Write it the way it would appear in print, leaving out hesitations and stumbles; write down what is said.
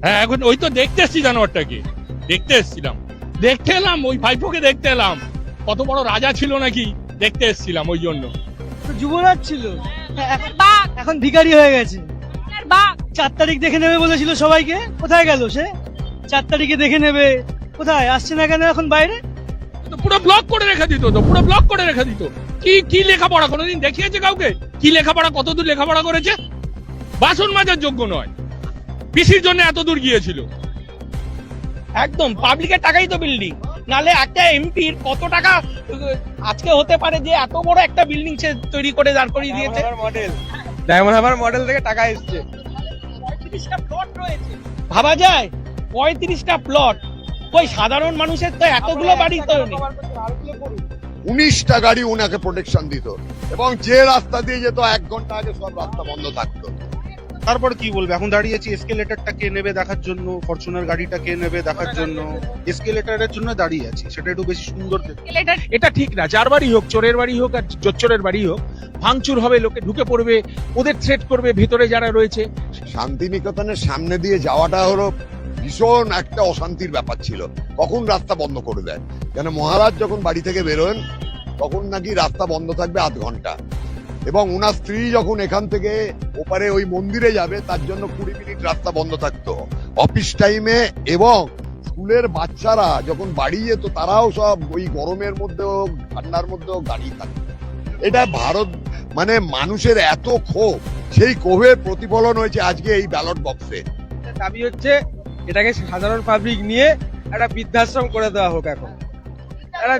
হ্যাঁ, এখন ওই তো দেখতে এসছি জানোয়ারটাকে, দেখতে এসছিলাম, দেখতে এলাম, ওই ভাইপোকে দেখতে এলাম, কত বড় রাজা ছিল নাকি, দেখতে এসছিলাম ওই জন্য। তো যুবরাজ ছিল, বাঘ এখন ভিখারি হয়ে গেছে। বাঘ 4 তারিখ দেখে নেবে বলেছিল সবাইকে, কোথায় গেল সে? 4 তারিখে দেখে নেবে, কোথায় আসছে না কেন এখন বাইরে? তো পুরো ব্লক করে রেখে দিত, তো পুরো ব্লক করে রেখে দিত। কি কি লেখাপড়া কোনোদিন দেখিয়েছে কাউকে? কি লেখাপড়া, কতদূর লেখাপড়া করেছে? বাসন মাজার যোগ্য নয়, পিসির জন্য এত দূর গিয়েছিল। একদম পাবলিকের টাকাই তো বিল্ডিং, নালে একটা এমপির কত টাকা আজকে হতে পারে যে এত বড় একটা বিল্ডিং সে তৈরি করে দাঁড় করিয়ে দিয়েছে। ডায়মন্ড হারবার মডেল থেকে টাকা এসছে। 35টা প্লট রয়েছে, ভাবা যায় 35টা প্লট, ওই সাধারণ মানুষের তো এতগুলো বাড়ি তো নেই। 19টা গাড়ি ওনাকে প্রোটেকশন দিত, এবং যে রাস্তা দিয়ে যেত 1 ঘন্টা আগে সব রাস্তা বন্ধ থাকতো। তারপর কি বলবে, এখন দাঁড়িয়েছি এসকেলেটরটা কে নেবে দেখার জন্য, ফরচুনার গাড়িটা কে নেবে দেখার জন্য। এসকেলেটরের জন্য দাঁড়িয়ে আছি, সেটা একটু বেশি সুন্দর দেখতে। এটা ঠিক না, যার বাড়ি হোক, চোরের বাড়ি হোক আর জোচ্চোরের বাড়ি হোক, ভাঙচুর হবে, লোকে ঢুকে পড়বে, ওদের থ্রেট করবে ভেতরে যারা রয়েছে। শান্তিনিকেতনের সামনে দিয়ে যাওয়াটা হলো ভীষণ একটা অশান্তির ব্যাপার ছিল, কখন রাস্তা বন্ধ করে দেয়। কেন মহারাজ যখন বাড়ি থেকে বেরোন তখন নাকি রাস্তা বন্ধ থাকবে 1/2 ঘন্টা, এবং ওনার স্ত্রী যখন এখান থেকে ওপারে ওই মন্দিরে যাবে তার জন্য 20 মিনিট রাস্তা বন্ধ থাকতো অফিস টাইমে। এবং স্কুলের বাচ্চারা যখন বাড়ি যেত তারাও সব ওই গরমের মধ্যেও ঠান্ডার মধ্যেও দাঁড়িয়ে থাকতো। এটা ভারত মানে মানুষের এত ক্ষোভ, সেই ক্ষোভের প্রতিফলন হয়েছে আজকে এই ব্যালট বক্সে। দাবি হচ্ছে এটাকে সাধারণ পাবলিক নিয়ে একটা বৃদ্ধাশ্রম করে দেওয়া হোক। এখন একটা